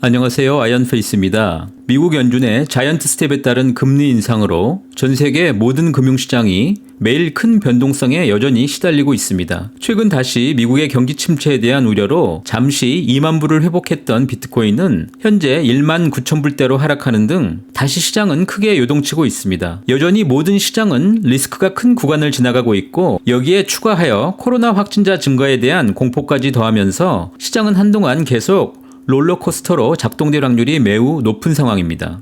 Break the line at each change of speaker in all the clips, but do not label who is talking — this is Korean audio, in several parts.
안녕하세요. 아이언페이스입니다. 미국 연준의 자이언트 스텝에 따른 금리 인상으로 전 세계 모든 금융시장이 매일 큰 변동성에 여전히 시달리고 있습니다. 최근 다시 미국의 경기 침체에 대한 우려로 잠시 2만 불을 회복했던 비트코인은 현재 1만 9천 불대로 하락하는 등 다시 시장은 크게 요동치고 있습니다. 여전히 모든 시장은 리스크가 큰 구간을 지나가고 있고 여기에 추가하여 코로나 확진자 증가에 대한 공포까지 더하면서 시장은 한동안 계속 롤러코스터로 작동될 확률이 매우 높은 상황입니다.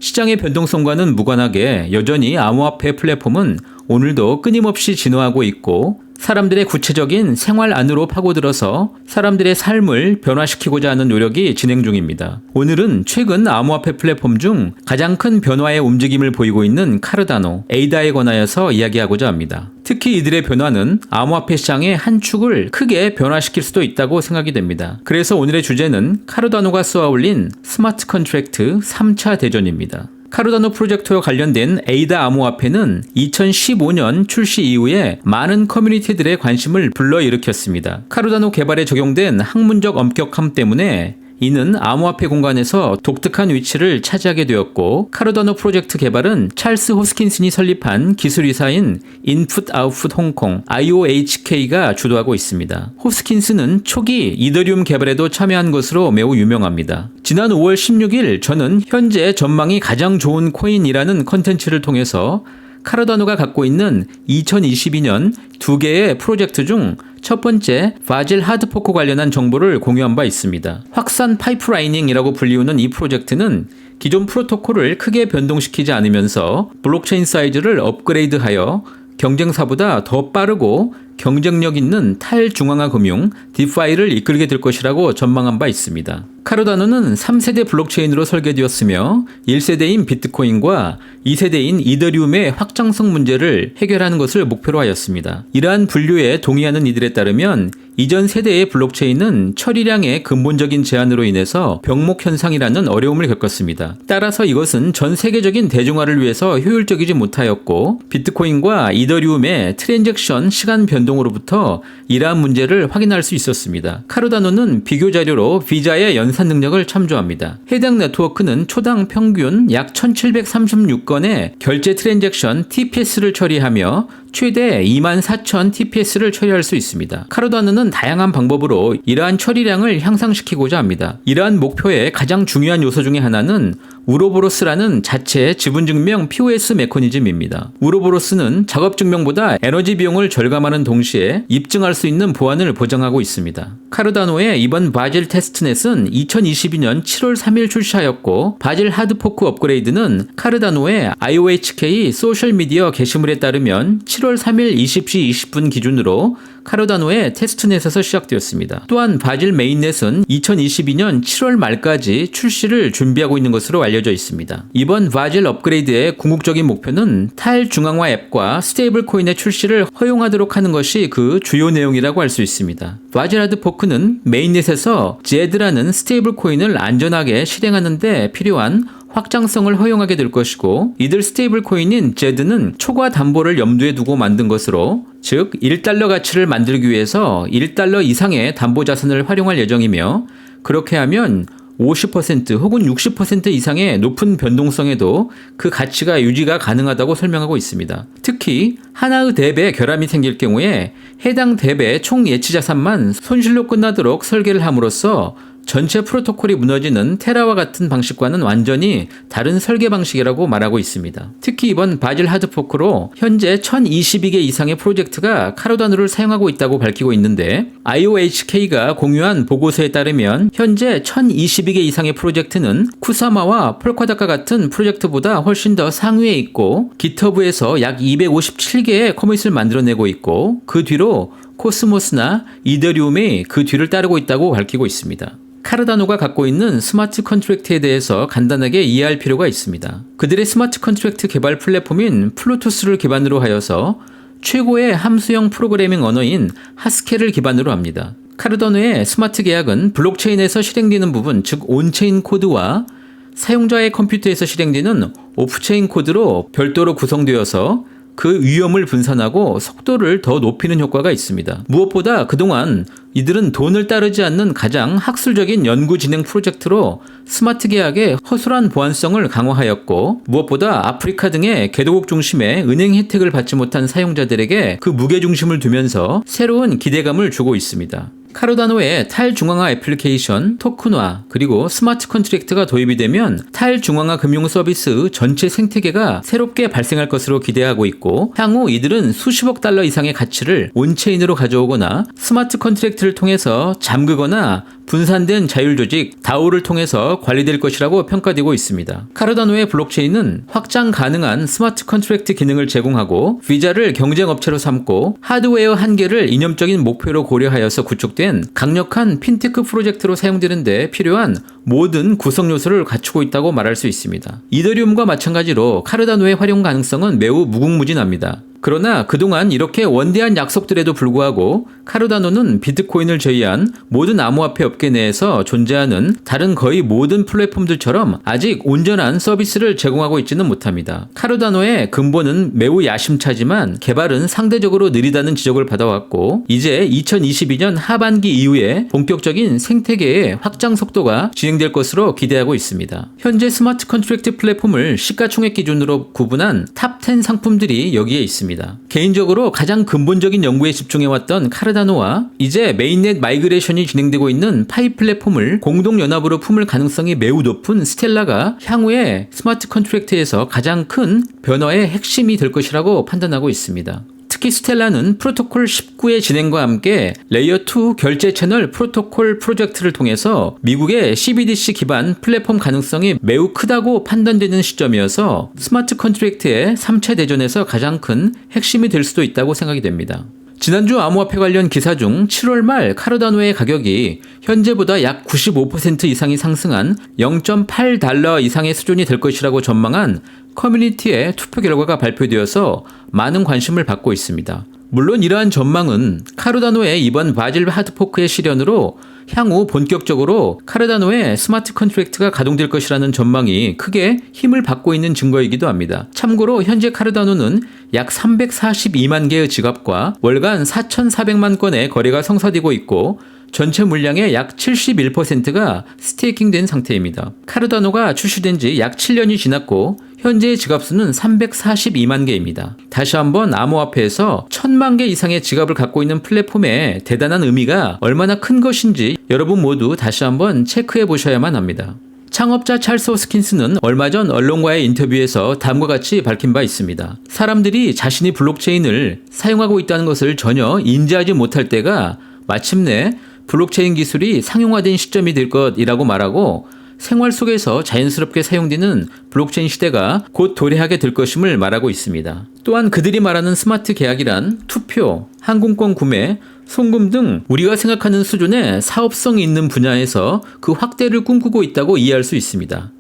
시장의 변동성과는 무관하게 여전히 암호화폐 플랫폼은 오늘도 끊임없이 진화하고 있고 사람들의 구체적인 생활 안으로 파고들어서 사람들의 삶을 변화시키고자 하는 노력이 진행 중입니다. 오늘은 최근 암호화폐 플랫폼 중 가장 큰 변화의 움직임을 보이고 있는 카르다노, 에이다에 관하여서 이야기하고자 합니다. 특히 이들의 변화는 암호화폐 시장의 한 축을 크게 변화시킬 수도 있다고 생각이 됩니다. 그래서 오늘의 주제는 카르다노가 쏘아올린 스마트 컨트랙트 3차 대전입니다. 카르다노 프로젝트와 관련된 에이다 암호화폐는 2015년 출시 이후에 많은 커뮤니티들의 관심을 불러일으켰습니다. 카르다노 개발에 적용된 학문적 엄격함 때문에 이는 암호화폐 공간에서 독특한 위치를 차지하게 되었고 카르다노 프로젝트 개발은 찰스 호스킨슨이 설립한 기술이사인 인풋 아웃풋 홍콩 IOHK가 주도하고 있습니다. 호스킨슨은 초기 이더리움 개발에도 참여한 것으로 매우 유명합니다. 지난 5월 16일 저는 현재 전망이 가장 좋은 코인이라는 컨텐츠를 통해서 카르다노가 갖고 있는 2022년 두 개의 프로젝트 중 첫 번째 바젤 하드포크 관련한 정보를 공유한 바 있습니다. 확산 파이프라이닝이라고 불리우는 이 프로젝트는 기존 프로토콜을 크게 변동시키지 않으면서 블록체인 사이즈를 업그레이드하여 경쟁사보다 더 빠르고 경쟁력 있는 탈중앙화 금융 디파이를 이끌게 될 것이라고 전망한 바 있습니다. 카르다노는 3세대 블록체인으로 설계되었으며 1세대인 비트코인과 2세대인 이더리움의 확장성 문제를 해결하는 것을 목표로 하였습니다. 이러한 분류에 동의하는 이들에 따르면 이전 세대의 블록체인은 처리량의 근본적인 제한으로 인해서 병목 현상이라는 어려움을 겪었습니다. 따라서 이것은 전 세계적인 대중화를 위해서 효율적이지 못하였고 비트코인과 이더리움의 트랜잭션 시간 변동으로부터 이러한 문제를 확인할 수 있었습니다. 카르다노는 비교 자료로 비자의 연산 능력을 참조합니다. 해당 네트워크는 초당 평균 약 1736건의 결제 트랜잭션 TPS를 처리하며 최대 24,000 TPS를 처리할 수 있습니다. 카르다노는 다양한 방법으로 이러한 처리량을 향상시키고자 합니다. 이러한 목표의 가장 중요한 요소 중에 하나는 우로보로스라는 자체 지분증명 POS 메커니즘입니다. 우로보로스는 작업증명보다 에너지 비용을 절감하는 동시에 입증할 수 있는 보안을 보장하고 있습니다. 카르다노의 이번 바젤 테스트넷은 2022년 7월 3일 출시하였고 바젤 하드포크 업그레이드는 카르다노의 IOHK 소셜미디어 게시물에 따르면 7월 3일 20시 20분 기준으로 카르다노의 테스트넷에서 시작되었습니다. 또한 바젤 메인넷은 2022년 7월 말까지 출시를 준비하고 있는 것으로 알려져 있습니다. 이번 바젤 업그레이드의 궁극적인 목표는 탈중앙화 앱과 스테이블 코인의 출시를 허용하도록 하는 것이 그 주요 내용이라고 할 수 있습니다. 바젤 하드포크는 메인넷에서 제드라는 스테이블 코인을 안전하게 실행하는 데 필요한 확장성을 허용하게 될 것이고 이들 스테이블 코인인 제드는 초과 담보를 염두에 두고 만든 것으로 즉 1달러 가치를 만들기 위해서 1달러 이상의 담보 자산을 활용할 예정이며 그렇게 하면 50% 혹은 60% 이상의 높은 변동성에도 그 가치가 유지가 가능하다고 설명하고 있습니다. 특히 하나의 뎁에 결함이 생길 경우에 해당 뎁의 총 예치 자산만 손실로 끝나도록 설계를 함으로써 전체 프로토콜이 무너지는 테라와 같은 방식과는 완전히 다른 설계 방식이라고 말하고 있습니다. 특히 이번 바젤 하드포크로 현재 1022개 이상의 프로젝트가 카르다노를 사용하고 있다고 밝히고 있는데 IOHK가 공유한 보고서에 따르면 현재 1022개 이상의 프로젝트는 쿠사마와 폴카닷과 같은 프로젝트보다 훨씬 더 상위에 있고 깃허브에서 약 257개의 커밋을 만들어내고 있고 그 뒤로 코스모스나 이더리움이 그 뒤를 따르고 있다고 밝히고 있습니다. 카르다노가 갖고 있는 스마트 컨트랙트에 대해서 간단하게 이해할 필요가 있습니다. 그들의 스마트 컨트랙트 개발 플랫폼인 플루토스를 기반으로 하여서 최고의 함수형 프로그래밍 언어인 하스켈을 기반으로 합니다. 카르다노의 스마트 계약은 블록체인에서 실행되는 부분, 즉 온체인 코드와 사용자의 컴퓨터에서 실행되는 오프체인 코드로 별도로 구성되어서 그 위험을 분산하고 속도를 더 높이는 효과가 있습니다. 무엇보다 그동안 이들은 돈을 따르지 않는 가장 학술적인 연구 진행 프로젝트로 스마트 계약의 허술한 보안성을 강화하였고, 무엇보다 아프리카 등의 개도국 중심의 은행 혜택을 받지 못한 사용자들에게 그 무게중심을 두면서 새로운 기대감을 주고 있습니다. 카르다노의 탈중앙화 애플리케이션, 토큰화, 그리고 스마트 컨트랙트가 도입이 되면 탈중앙화 금융 서비스 전체 생태계가 새롭게 발생할 것으로 기대하고 있고, 향후 이들은 수십억 달러 이상의 가치를 온체인으로 가져오거나 스마트 컨트랙트를 통해서 잠그거나 분산된 자율조직 다오를 통해서 관리될 것이라고 평가되고 있습니다. 카르다노의 블록체인은 확장 가능한 스마트 컨트랙트 기능을 제공하고 비자를 경쟁업체로 삼고 하드웨어 한계를 이념적인 목표로 고려하여서 구축된 강력한 핀테크 프로젝트로 사용되는 데 필요한 모든 구성 요소를 갖추고 있다고 말할 수 있습니다. 이더리움과 마찬가지로 카르다노의 활용 가능성은 매우 무궁무진합니다. 그러나 그동안 이렇게 원대한 약속들에도 불구하고 카르다노는 비트코인을 제외한 모든 암호화폐 업계 내에서 존재하는 다른 거의 모든 플랫폼들처럼 아직 온전한 서비스를 제공하고 있지는 못합니다. 카르다노의 근본은 매우 야심차지만 개발은 상대적으로 느리다는 지적을 받아왔고, 이제 2022년 하반기 이후에 본격적인 생태계의 확장 속도가 진행될 것으로 기대하고 있습니다. 현재 스마트 컨트랙트 플랫폼을 시가총액 기준으로 구분한 탑 10 상품들이 여기에 있습니다. 개인적으로 가장 근본적인 연구에 집중해왔던 카르다노와 이제 메인넷 마이그레이션이 진행되고 있는 파이 플랫폼을 공동연합으로 품을 가능성이 매우 높은 스텔라가 향후에 스마트 컨트랙트에서 가장 큰 변화의 핵심이 될 것이라고 판단하고 있습니다. 특히 스텔라는 프로토콜 19의 진행과 함께 레이어 2 결제 채널 프로토콜 프로젝트를 통해서 미국의 CBDC 기반 플랫폼 가능성이 매우 크다고 판단되는 시점이어서 스마트 컨트랙트의 3차 대전에서 가장 큰 핵심이 될 수도 있다고 생각이 됩니다. 지난주 암호화폐 관련 기사 중 7월 말 카르다노의 가격이 현재보다 약 95% 이상이 상승한 0.8달러 이상의 수준이 될 것이라고 전망한 커뮤니티의 투표 결과가 발표되어서 많은 관심을 받고 있습니다. 물론 이러한 전망은 카르다노의 이번 바질 하드포크의 실현으로 향후 본격적으로 카르다노의 스마트 컨트랙트가 가동될 것이라는 전망이 크게 힘을 받고 있는 증거이기도 합니다. 참고로 현재 카르다노는 약 342만 개의 지갑과 월간 4,400만 건의 거래가 성사되고 있고, 전체 물량의 약 71%가 스테이킹된 상태입니다. 카르다노가 출시된 지 약 7년이 지났고 현재의 지갑 수는 342만 개입니다. 다시 한번 암호화폐에서 1000만 개 이상의 지갑을 갖고 있는 플랫폼의 대단한 의미가 얼마나 큰 것인지 여러분 모두 다시 한번 체크해 보셔야만 합니다. 창업자 찰스 호스킨스는 얼마 전 언론과의 인터뷰에서 다음과 같이 밝힌 바 있습니다. 사람들이 자신이 블록체인을 사용하고 있다는 것을 전혀 인지하지 못할 때가 마침내 블록체인 기술이 상용화된 시점이 될 것이라고 말하고, 생활 속에서 자연스럽게 사용되는 블록체인 시대가 곧 도래하게 될 것임을 말하고 있습니다. 또한 그들이 말하는 스마트 계약이란 투표, 항공권 구매, 송금 등 우리가 생각하는 수준의 사업성이 있는 분야에서 그 확대를 꿈꾸고 있다고 이해할 수 있습니다.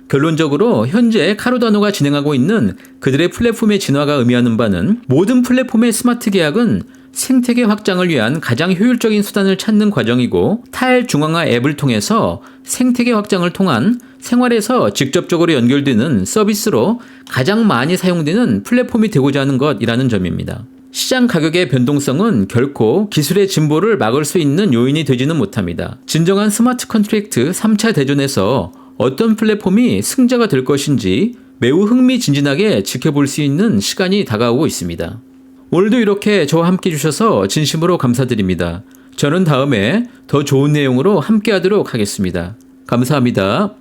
결론적으로 현재 카르다노가 진행하고 있는 그들의 플랫폼의 진화가 의미하는 바는 모든 플랫폼의 스마트 계약은 생태계 확장을 위한 가장 효율적인 수단을 찾는 과정이고, 탈중앙화 앱을 통해서 생태계 확장을 통한 생활에서 직접적으로 연결되는 서비스로 가장 많이 사용되는 플랫폼이 되고자 하는 것이라는 점입니다. 시장 가격의 변동성은 결코 기술의 진보를 막을 수 있는 요인이 되지는 못합니다. 진정한 스마트 컨트랙트 3차 대전에서 어떤 플랫폼이 승자가 될 것인지 매우 흥미진진하게 지켜볼 수 있는 시간이 다가오고 있습니다. 오늘도 이렇게 저와 함께 해주셔서 진심으로 감사드립니다. 저는 다음에 더 좋은 내용으로 함께 하도록 하겠습니다. 감사합니다.